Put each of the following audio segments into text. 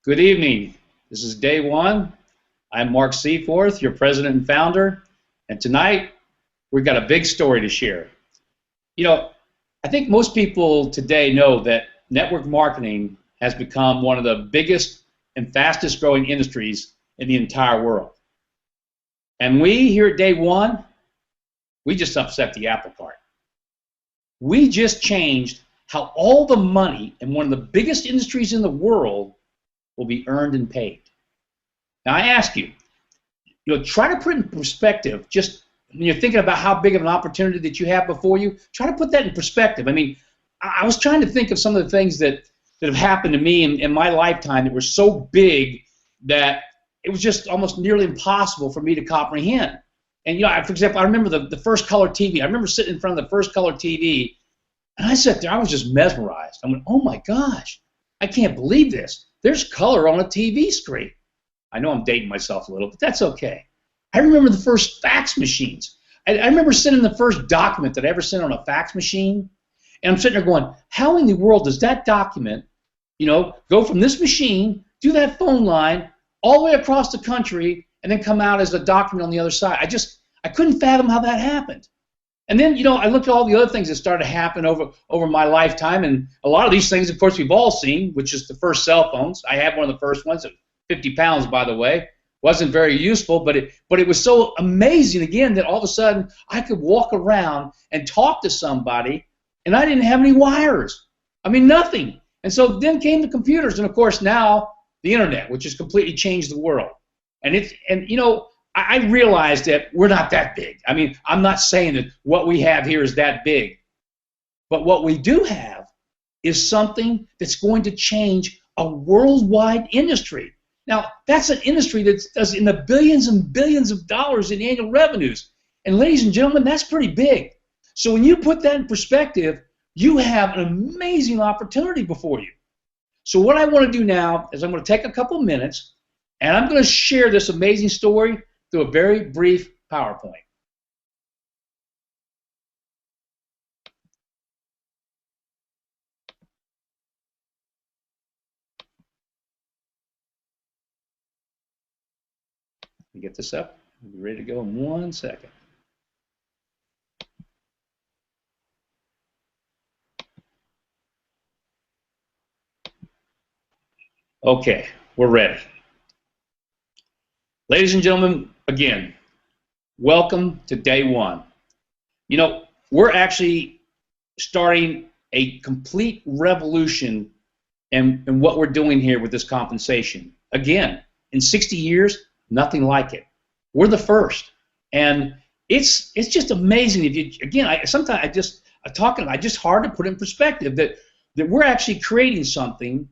Good evening. This is day one. I'm Mark Seaforth, your president and founder, and tonight we've got a big story to share. You know, I think most people today know that network marketing has become one of the biggest and fastest growing industries in the entire world. And we here at day one, we just upset the apple cart. We just changed how all the money in one of the biggest industries in the world will be earned and paid. Now I ask you, try to put it in perspective. Just when you're thinking about how big of an opportunity that you have before you, try to put that in perspective. I mean, I was trying to think of some of the things that have happened to me in my lifetime that were so big that it was just almost nearly impossible for me to comprehend. And for example, I remember the first color TV. I remember sitting in front of the first color TV, and I sat there. I was just mesmerized. I went, "Oh my gosh, I can't believe this. There's color on a TV screen." I know I'm dating myself a little, but that's okay. I remember the first fax machines. I remember sending the first document that I ever sent on a fax machine, and I'm sitting there going, "How in the world does that document, go from this machine to that phone line all the way across the country and then come out as a document on the other side?" I couldn't fathom how that happened. And then, I looked at all the other things that started to happen over my lifetime, and a lot of these things, of course, we've all seen, which is the first cell phones. I had one of the first ones, at 50 pounds, by the way. Wasn't very useful, but it was so amazing, again, that all of a sudden I could walk around and talk to somebody, and I didn't have any wires. I mean, nothing. And so then came the computers, and of course now the internet, which has completely changed the world. I realized that we're not that big. I mean, I'm not saying that what we have here is that big. But what we do have is something that's going to change a worldwide industry. Now, that's an industry that does in the billions and billions of dollars in annual revenues. And ladies and gentlemen, that's pretty big. So when you put that in perspective, you have an amazing opportunity before you. So what I want to do now is I'm going to take a couple minutes, and I'm going to share this amazing story through a very brief PowerPoint. Let me get this up. We'll be ready to go in 1 second. Okay, we're ready. Ladies and gentlemen, again, welcome to day one. We're actually starting a complete revolution in what we're doing here with this compensation. Again, in 60 years, nothing like it. We're the first, and it's just amazing. If you sometimes I just hard to put in perspective that we're actually creating something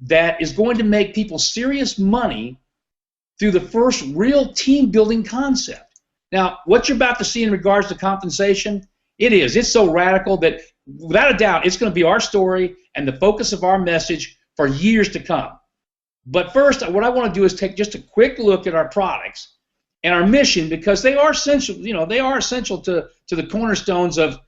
that is going to make people serious money through the first real team-building concept. Now, what you're about to see in regards to compensation, it's so radical that without a doubt, it's going to be our story and the focus of our message for years to come. But first, what I want to do is take just a quick look at our products and our mission, because they are essential. They are essential to the cornerstones of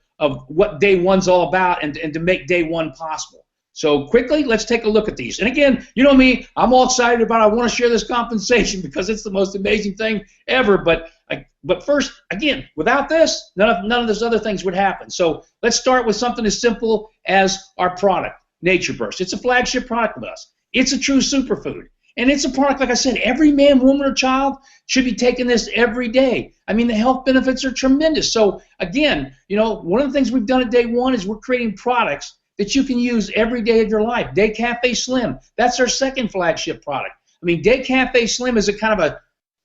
what day one's all about and to make day one possible. So quickly, let's take a look at these. And again, you know me, I'm all excited about I want to share this compensation because it's the most amazing thing ever. But first, again, without this, none of those other things would happen. So let's start with something as simple as our product, Nature Burst. It's a flagship product with us. It's a true superfood. And it's a product, like I said, every man, woman, or child should be taking this every day. I mean, the health benefits are tremendous. So again, one of the things we've done at day one is we're creating products that you can use every day of your life. Day Cafe Slim, that's our second flagship product. I mean, Day Cafe Slim is a kind of a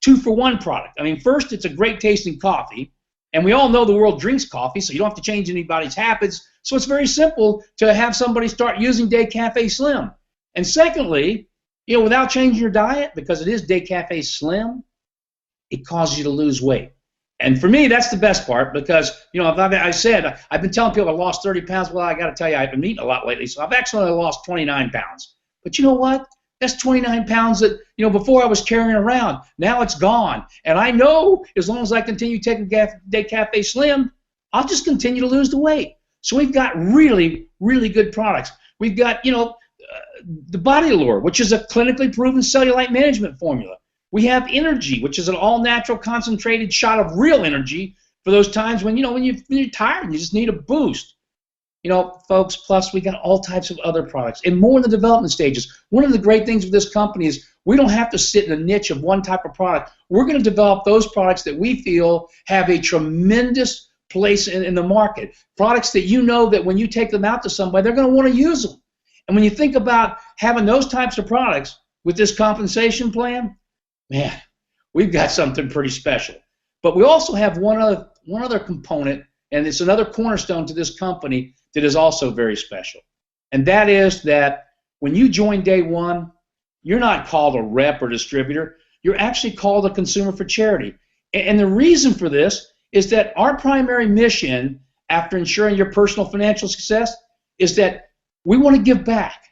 2-for-1 product. I mean, first, it's a great tasting coffee, and we all know the world drinks coffee, so you don't have to change anybody's habits. So it's very simple to have somebody start using Day Cafe Slim. And secondly, without changing your diet, because it is Day Cafe Slim, it causes you to lose weight. And for me, that's the best part, because, I've been telling people I lost 30 pounds. Well, I got to tell you, I've been eating a lot lately, so I've actually only lost 29 pounds. But you know what? That's 29 pounds that, before I was carrying around. Now it's gone. And I know as long as I continue taking Day Cafe Slim, I'll just continue to lose the weight. So we've got really, really good products. We've got, the Body Allure, which is a clinically proven cellulite management formula. We have Energy, which is an all-natural concentrated shot of real energy for those times when, when you're tired and you just need a boost. Folks, plus we got all types of other products and more in the development stages. One of the great things with this company is we don't have to sit in a niche of one type of product. We're going to develop those products that we feel have a tremendous place in the market. Products that that when you take them out to somebody, they're going to want to use them. And when you think about having those types of products with this compensation plan, man, we've got something pretty special. But we also have one other component, and it's another cornerstone to this company that is also very special. And that is that when you join day one, you're not called a rep or distributor. You're actually called a consumer for charity. And the reason for this is that our primary mission, after ensuring your personal financial success, is that we want to give back.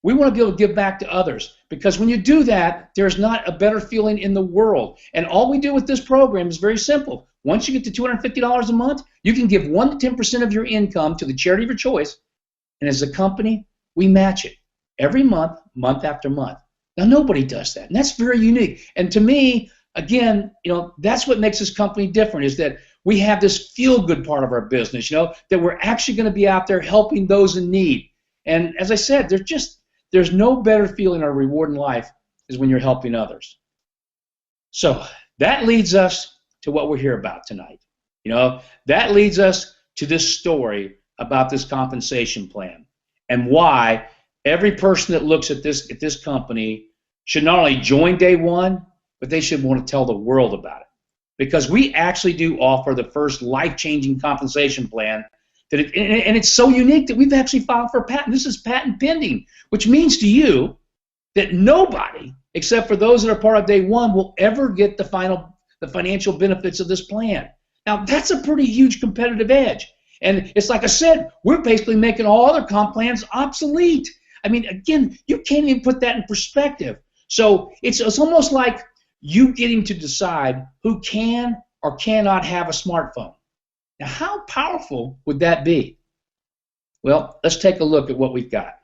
We want to be able to give back to others, because when you do that, there's not a better feeling in the world. And all we do with this program is very simple. Once you get to $250 a month, you can give 1 to 10% of your income to the charity of your choice, and as a company, we match it every month, month after month. Now, nobody does that, and that's very unique. And to me, again, that's what makes this company different, is that we have this feel-good part of our business, that we're actually going to be out there helping those in need. And as I said, there's no better feeling or reward in life is when you're helping others. So that leads us to what we're here about tonight. That leads us to this story about this compensation plan and why every person that looks at this company should not only join day one, but they should want to tell the world about it. Because we actually do offer the first life-changing compensation plan and it's so unique that we've actually filed for a patent. This is patent pending, which means to you that nobody, except for those that are part of day one, will ever get the financial benefits of this plan. Now, that's a pretty huge competitive edge. And it's like I said, we're basically making all other comp plans obsolete. I mean, again, you can't even put that in perspective. So it's almost like you getting to decide who can or cannot have a smartphone. Now, how powerful would that be? Well, let's take a look at what we've got.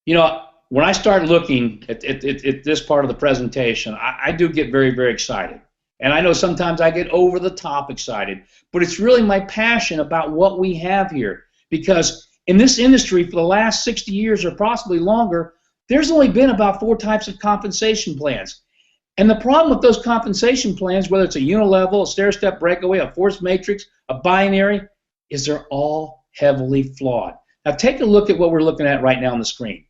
When I start looking at this part of the presentation, I do get very, very excited. And I know sometimes I get over the top excited, but it's really my passion about what we have here. Because in this industry for the last 60 years or possibly longer, there's only been about 4 types of compensation plans. And the problem with those compensation plans, whether it's a unilevel, a stair-step breakaway, a force matrix, a binary, is they're all heavily flawed. Now take a look at what we're looking at right now on the screen.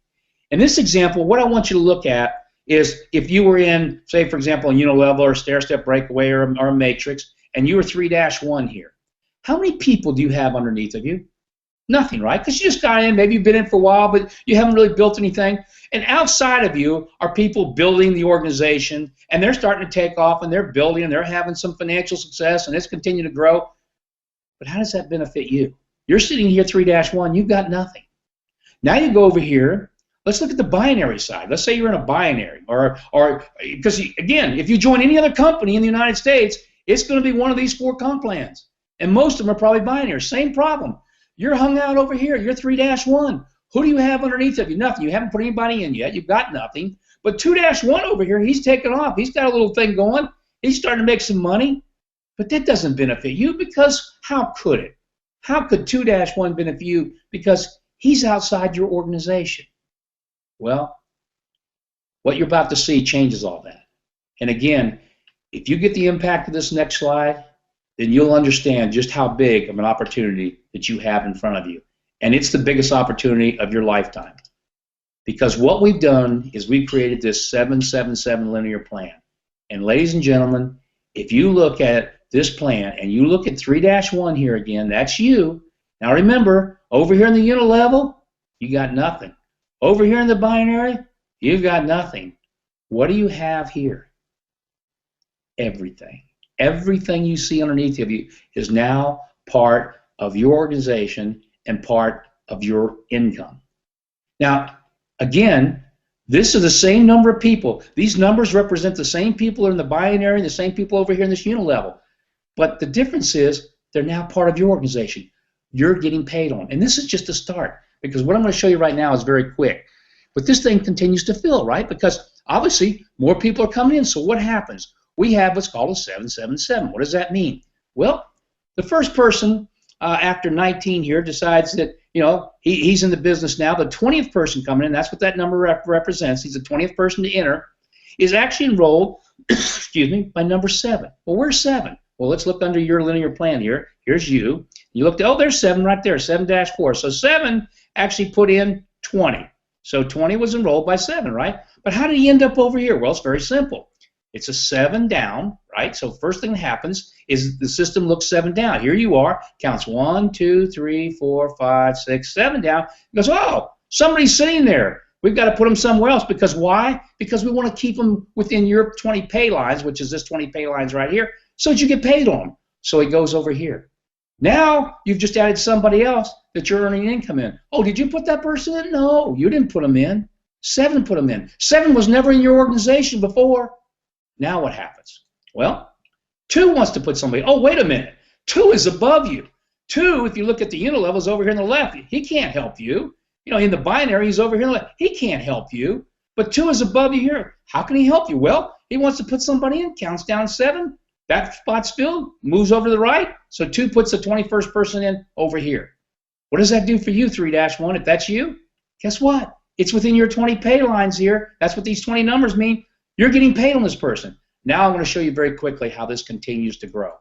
In this example, what I want you to look at is if you were in, say, for example, a unilevel or a stair-step breakaway or a matrix, and you were 3-1 here. How many people do you have underneath of you? Nothing, right? Because you just got in, maybe you've been in for a while, but you haven't really built anything. And outside of you are people building the organization, and they're starting to take off, and they're building, and they're having some financial success, and it's continuing to grow. But how does that benefit you? You're sitting here 3-1, you've got nothing. Now you go over here. Let's look at the binary side. Let's say you're in a binary, or because, again, if you join any other company in the United States, it's going to be one of these 4 comp plans. And most of them are probably binary. Same problem. You're hung out over here. You're 3-1. Who do you have underneath of you? Nothing. You haven't put anybody in yet. You've got nothing. But 2-1 over here, he's taken off. He's got a little thing going. He's starting to make some money. But that doesn't benefit you, because how could it? How could 2-1 benefit you? Because he's outside your organization. Well, what you're about to see changes all that. And again, if you get the impact of this next slide, then you'll understand just how big of an opportunity that you have in front of you. And it's the biggest opportunity of your lifetime. Because what we've done is we've created this 777 linear plan. And ladies and gentlemen, if you look at this plan and you look at 3-1 here again, that's you. Now remember, over here in the unit level, you got nothing. Over here in the binary, you've got nothing. What do you have here? Everything. Everything you see underneath of you is now part of your organization and part of your income. Now, again, this is the same number of people. These numbers represent the same people in the binary and the same people over here in this unit level. But the difference is they're now part of your organization. You're getting paid on. And this is just a start. because what I'm going to show you right now is very quick. But this thing continues to fill, right? Because obviously more people are coming in. So what happens? We have what's called a 777. What does that mean? Well, the first person after 19 here decides that, you know, he's in the business now. The 20th person coming in, that's what that number represents. He's the 20th person to enter, is actually enrolled, excuse me, by number 7. Well, where's 7? Well, let's look under your linear plan here. Here's you. You looked, oh, there's 7 right there, 7-4. So 7 actually put in 20. So 20 was enrolled by 7, right? But how did he end up over here? Well, it's very simple. It's a 7 down, right? So first thing that happens is the system looks 7 down. Here you are, counts 1, 2, 3, 4, 5, 6, 7 down. It goes, oh, somebody's sitting there. We've got to put them somewhere else. Because why? Because we want to keep them within your 20 pay lines, which is this 20 pay lines right here, so that you get paid on them. So he goes over here. Now you've just added somebody else that you're earning income in. Oh, did you put that person in? No, you didn't put them in. 7 put them in. 7 was never in your organization before. Now what happens? Well, 2 wants to put somebody. Oh, wait a minute. 2 is above you. 2, if you look at the unit level, is over here on the left. He can't help you. You know, in the binary, he's over here on the left. He can't help you. But 2 is above you here. How can he help you? Well, he wants to put somebody in. Counts down 7. That spot's filled. Moves over to the right. So 2 puts the 21st person in over here. What does that do for you, 3-1? If that's you, guess what? It's within your 20 pay lines here. That's what these 20 numbers mean. You're getting paid on this person. Now I'm going to show you very quickly how this continues to grow.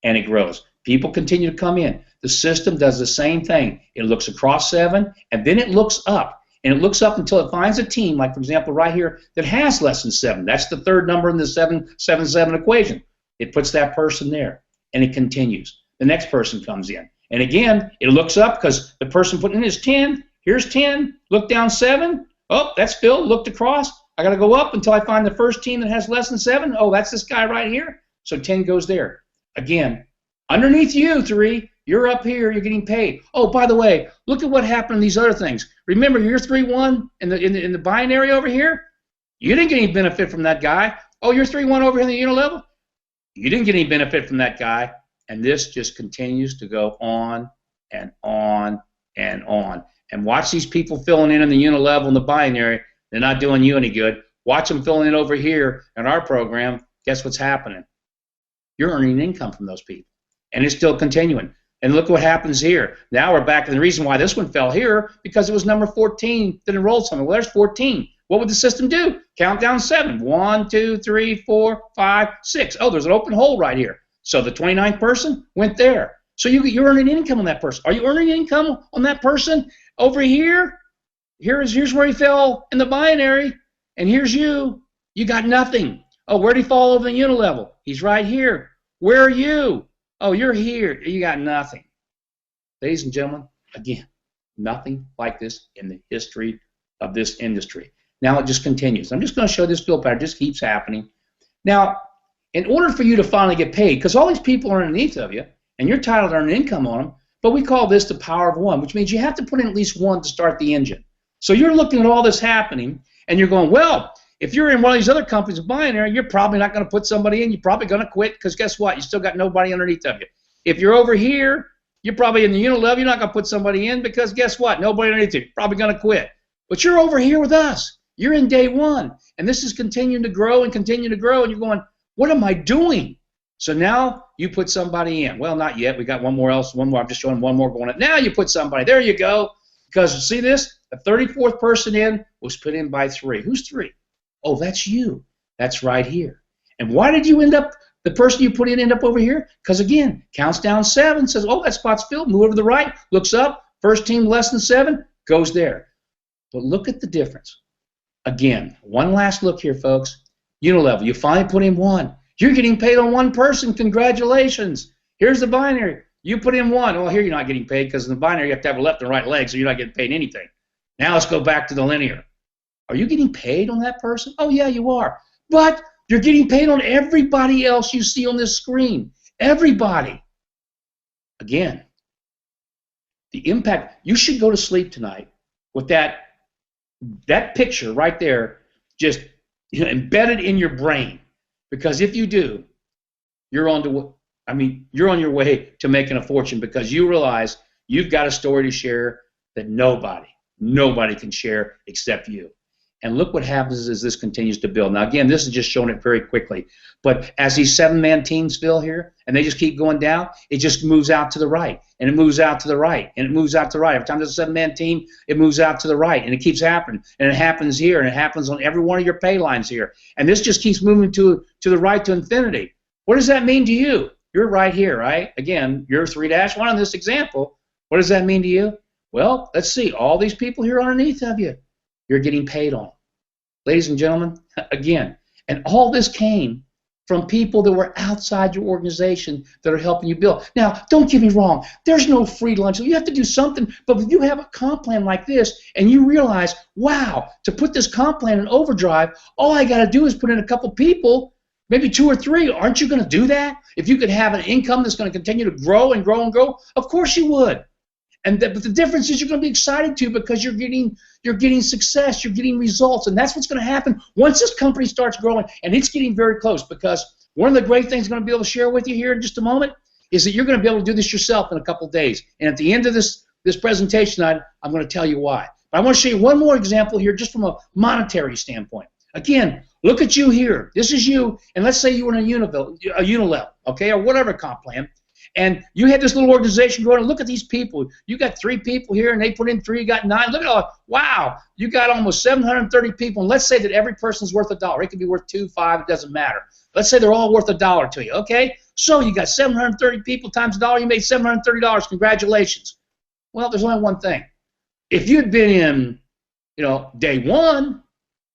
And it grows. People continue to come in. The system does the same thing. It looks across 7, and then it looks up. And it looks up until it finds a team, like, for example, right here, that has less than 7. That's the third number in the 7-7 equation. It puts that person there, and it continues. The next person comes in. And again, it looks up because the person putting in is 10. Here's 10. Look down 7. Oh, that's filled. Looked across. I got to go up until I find the first team that has less than 7. Oh, that's this guy right here. So 10 goes there. Again, underneath you, 3, you're up here. You're getting paid. Oh, by the way, look at what happened in these other things. Remember, you're 3-1 in the binary over here. You didn't get any benefit from that guy. Oh, you're 3-1 over here in the unit level. You didn't get any benefit from that guy. And this just continues to go on and on and on. And watch these people filling in the unit level and the binary. They're not doing you any good. Watch them filling in over here in our program. Guess what's happening? You're earning income from those people. And it's still continuing. And look what happens here. Now we're back. And the reason why this one fell here, because it was number 14 that enrolled someone. Well, there's 14. What would the system do? Count down 7. 1, 2, 3, 4, 5, 6. Oh, there's an open hole right here. So the 29th person went there. So you're earning income on that person. Are you earning income on that person over here? Here's where he fell in the binary, and here's you. You got nothing. Oh, where'd he fall over the unit level? He's right here. Where are you? Oh, you're here. You got nothing. Ladies and gentlemen, again, nothing like this in the history of this industry. Now it just continues. I'm just going to show this fill pattern. It just keeps happening. Now, in order for you to finally get paid, because all these people are underneath of you, and you're entitled to earn income on them, but we call this the power of 1, which means you have to put in at least 1 to start the engine. So you're looking at all this happening, and you're going, well, if you're in one of these other companies binary, you're probably not going to put somebody in. You're probably going to quit because guess what? You still got nobody underneath of you. If you're over here, you're probably in the unit level. You're not going to put somebody in because guess what? Nobody underneath you. You're probably going to quit. But you're over here with us. You're in day 1, and this is continuing to grow and continue to grow, and you're going, what am I doing? So now you put somebody in. Well, not yet. We got one more. I'm just showing one more going up. Now you put somebody. There you go. Because see this? The 34th person in was put in by 3. Who's 3? Oh, that's you. That's right here. And why did you end up, the person you put in end up over here? Because again, counts down 7, says, oh, that spot's filled. Move over to the right, looks up. First team less than 7 goes there. But look at the difference. Again, one last look here, folks. Unit level. You finally put in 1. You're getting paid on 1 person. Congratulations. Here's the binary. You put in 1. Well, here you're not getting paid because in the binary you have to have a left and right leg, so you're not getting paid anything. Now let's go back to the linear. Are you getting paid on that person? Oh, yeah, you are. But you're getting paid on everybody else you see on this screen. Everybody. Again, the impact. You should go to sleep tonight with that picture right there just embedded in your brain. Because if you do, you're on your way to making a fortune because you realize you've got a story to share. that nobody can share except you. And look what happens as this continues to build. Now, again, this is just showing it very quickly. But as these 7-man teams fill here, and they just keep going down, it just moves out to the right, and it moves out to the right, and it moves out to the right. Every time there's a 7-man team, it moves out to the right, and it keeps happening. And it happens here, and it happens on every one of your pay lines here. And this just keeps moving to the right to infinity. What does that mean to you? You're right here, right? Again, you're 3-1 on this example. What does that mean to you? Well, let's see. All these people here underneath of you, you're getting paid on. Ladies and gentlemen, again, and all this came from people that were outside your organization that are helping you build. Now, don't get me wrong. There's no free lunch. You have to do something. But if you have a comp plan like this and you realize, wow, to put this comp plan in overdrive, all I got to do is put in a couple people, maybe 2 or 3. Aren't you going to do that? If you could have an income that's going to continue to grow and grow and grow, of course you would. But the difference is you're going to be excited too because you're getting success, you're getting results, and that's what's going to happen once this company starts growing, and it's getting very close. Because one of the great things I'm going to be able to share with you here in just a moment is that you're going to be able to do this yourself in a couple of days. And at the end of this presentation, I'm going to tell you why. But I want to show you one more example here, just from a monetary standpoint. Again, look at you here. This is you, and let's say you were in a Unilevel, okay, or whatever comp plan. And you had this little organization going, and look at these people. You got 3 people here, and they put in 3, you got 9. Look at all, wow, you got almost 730 people. And let's say that every person's worth $1. It could be worth 2, 5, it doesn't matter. Let's say they're all worth $1 to you, okay? So you got 730 people times $1, you made $730. Congratulations. Well, there's only one thing. If you'd been in, day 1,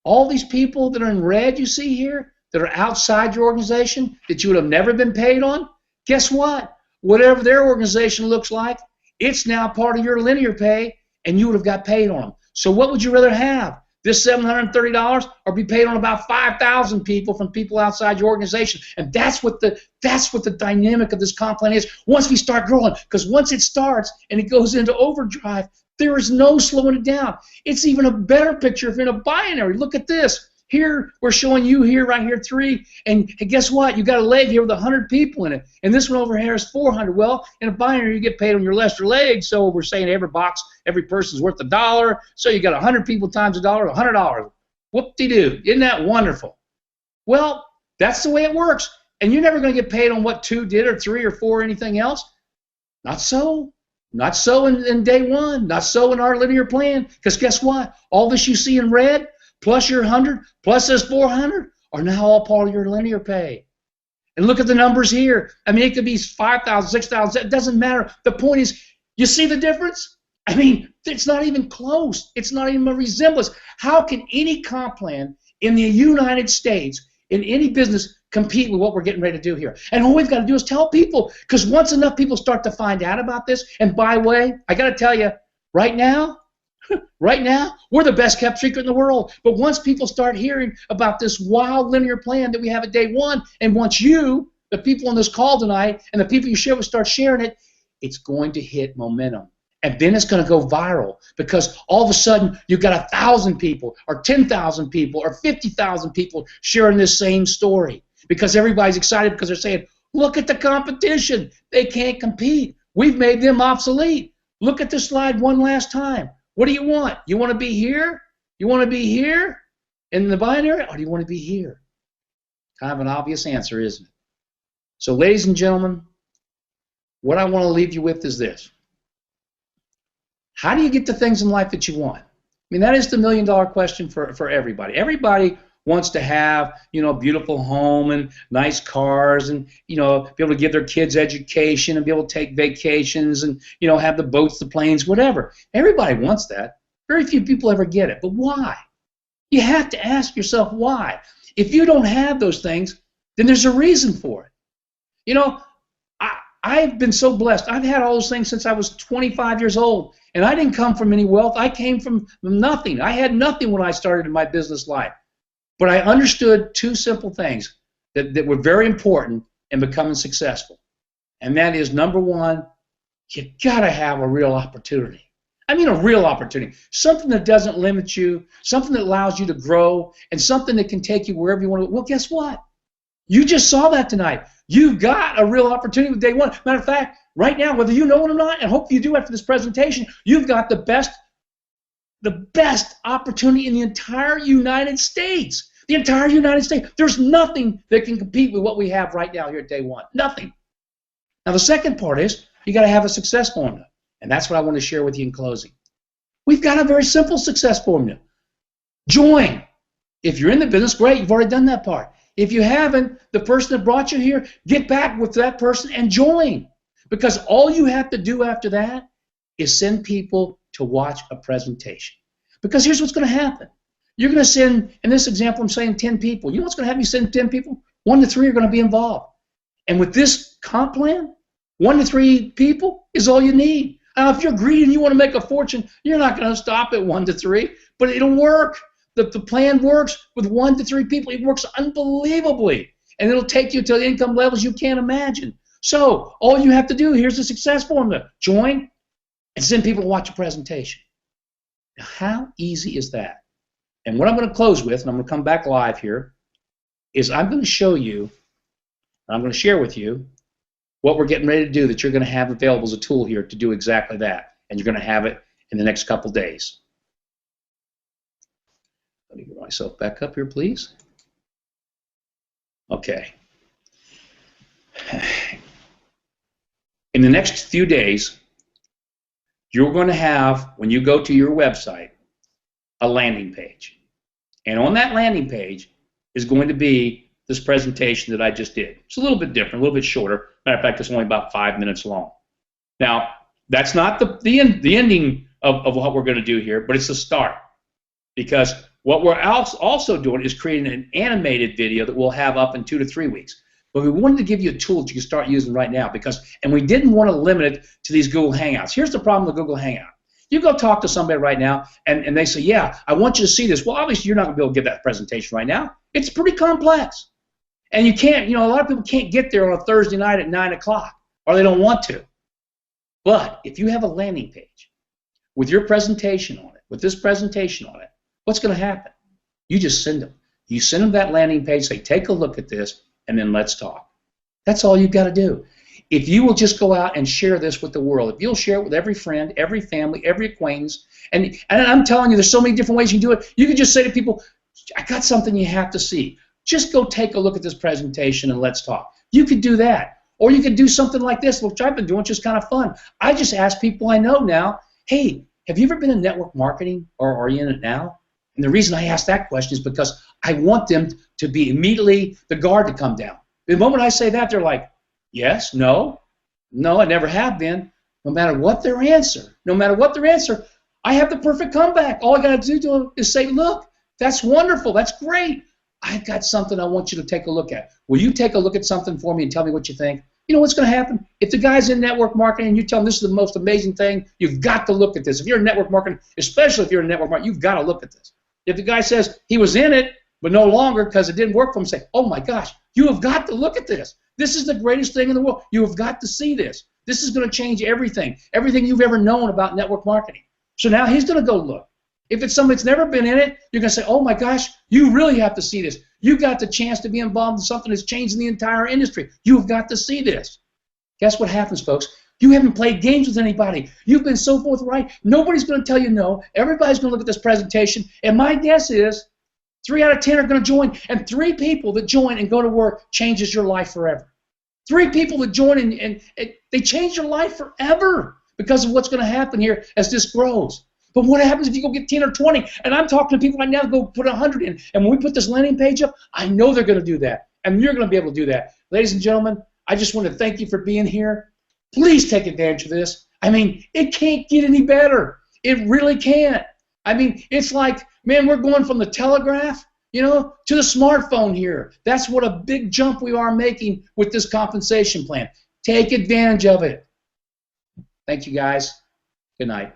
all these people that are in red you see here, that are outside your organization, that you would have never been paid on, guess what? Whatever their organization looks like, it's now part of your linear pay, and you would have got paid on them. So what would you rather have? This $730 or be paid on about 5,000 people from people outside your organization? And that's what the dynamic of this comp plan is once we start growing. Because once it starts and it goes into overdrive, there is no slowing it down. It's even a better picture if you're in a binary. Look at this. Here, we're showing you here, right here, 3, and guess what? You got a leg here with 100 people in it, and this one over here is 400. Well, in a binary, you get paid on your lesser leg, so we're saying every box, every person's worth $1, so you got 100 people times $1, $100. Whoop-de-doo. Isn't that wonderful? Well, that's the way it works, and you're never going to get paid on what 2 did or 3 or 4 or anything else. Not so. Not so in day 1. Not so in our linear plan, because guess what? All this you see in red, plus your 100, plus this 400, are now all part of your linear pay. And look at the numbers here. I mean, it could be 5,000, 6,000. It doesn't matter. The point is, you see the difference? I mean, it's not even close. It's not even a resemblance. How can any comp plan in the United States, in any business, compete with what we're getting ready to do here? And all we've got to do is tell people, because once enough people start to find out about this, and by the way, I got to tell you, right now, we're the best kept secret in the world. But once people start hearing about this wild linear plan that we have at day 1, and once you, the people on this call tonight, and the people you share with start sharing it, it's going to hit momentum. And then it's going to go viral, because all of a sudden you've got 1,000 people or 10,000 people or 50,000 people sharing this same story, because everybody's excited because they're saying, look at the competition. They can't compete. We've made them obsolete. Look at this slide one last time. What do you want? You want to be here? You want to be here in the binary, or do you want to be here? Kind of an obvious answer, isn't it? So, ladies and gentlemen, what I want to leave you with is this. How do you get the things in life that you want? I mean, that is the million-dollar question for everybody. Everybody wants to have, a beautiful home and nice cars, and, be able to give their kids education and be able to take vacations and, have the boats, the planes, whatever. Everybody wants that. Very few people ever get it. But why? You have to ask yourself why. If you don't have those things, then there's a reason for it. I've been so blessed. I've had all those things since I was 25 years old, and I didn't come from any wealth. I came from nothing. I had nothing when I started in my business life. But I understood 2 simple things that were very important in becoming successful. And that is, number 1, you got to have a real opportunity. I mean a real opportunity. Something that doesn't limit you, something that allows you to grow, and something that can take you wherever you want to. Well, guess what? You just saw that tonight. You've got a real opportunity with day 1. Matter of fact, right now, whether you know it or not, and hope you do after this presentation, you've got the best opportunity in the entire United States. The entire United States. There's nothing that can compete with what we have right now here at Day One. Nothing. Now, the second part is you got to have a success formula, and that's what I want to share with you in closing. We've got a very simple success formula. Join. If you're in the business, great, you've already done that part. If you haven't, the person that brought you here, get back with that person and join. Because all you have to do after that is send people to watch a presentation. Because here's what's going to happen. You're going to send, in this example, I'm saying 10 people. You know what's going to have you send 10 people? 1 to 3 are going to be involved. And with this comp plan, 1 to 3 people is all you need. Now, if you're greedy and you want to make a fortune, you're not going to stop at 1 to 3, but it'll work. The plan works with 1 to 3 people. It works unbelievably, and it'll take you to income levels you can't imagine. So all you have to do, here's the success formula. Join and send people to watch a presentation. Now, how easy is that? And what I'm going to close with, and I'm going to come back live here, is I'm going to show you, I'm going to share with you what we're getting ready to do that you're going to have available as a tool here to do exactly that. And you're going to have it in the next couple days. Let me get myself back up here, please. Okay. In the next few days, you're going to have, when you go to your website, a landing page. And on that landing page is going to be this presentation that I just did. It's a little bit different, a little bit shorter. Matter of fact, it's only about 5 minutes long. Now, that's not the ending of what we're going to do here, but it's the start. Because what we're also doing is creating an animated video that we'll have up in 2 to 3 weeks. But we wanted to give you a tool that you can start using right now and we didn't want to limit it to these Google Hangouts. Here's the problem with Google Hangout. You go talk to somebody right now and they say, yeah, I want you to see this. Well, obviously you're not going to be able to give that presentation right now. It's pretty complex. And you can't, a lot of people can't get there on a Thursday night at 9 o'clock, or they don't want to. But if you have a landing page with your presentation on it, with this presentation on it, what's going to happen? You just send them. You send them that landing page, say, take a look at this, and then let's talk. That's all you've got to do. If you will just go out and share this with the world, if you'll share it with every friend, every family, every acquaintance, and I'm telling you, there's so many different ways you can do it. You can just say to people, I got something you have to see. Just go take a look at this presentation and let's talk. You could do that. Or you could do something like this, which I've been doing, which is kind of fun. I just ask people I know now, hey, have you ever been in network marketing, or are you in it now? And the reason I ask that question is because I want them to be immediately the guard to come down. The moment I say that, they're like, yes, no, I never have been. No matter what their answer, I have the perfect comeback. All I got to do is say, look, that's wonderful, that's great. I've got something I want you to take a look at. Will you take a look at something for me and tell me what you think? You know what's going to happen? If the guy's in network marketing and you tell him this is the most amazing thing, you've got to look at this. If you're in network marketing, especially if you're in network marketing, you've got to look at this. If the guy says he was in it, but no longer because it didn't work for him, say, oh my gosh, you have got to look at this. This is the greatest thing in the world. You have got to see this. This is going to change everything you've ever known about network marketing. So now he's going to go look. If it's somebody that's never been in it, you're going to say, oh my gosh, you really have to see this. You got the chance to be involved in something that's changing the entire industry. You've got to see this. Guess what happens, folks? You haven't played games with anybody. You've been so forthright. Nobody's going to tell you no. Everybody's going to look at this presentation. And my guess is 3 out of 10 are going to join. And 3 people that join and go to work changes your life forever. 3 people that join and they change your life forever because of what's going to happen here as this grows. But what happens if you go get 10 or 20? And I'm talking to people right now that go put 100 in. And when we put this landing page up, I know they're going to do that. And you're going to be able to do that. Ladies and gentlemen, I just want to thank you for being here. Please take advantage of this. I mean, it can't get any better. It really can't. I mean, it's like, man, we're going from the telegraph, to the smartphone here. That's what a big jump we are making with this compensation plan. Take advantage of it. Thank you, guys. Good night.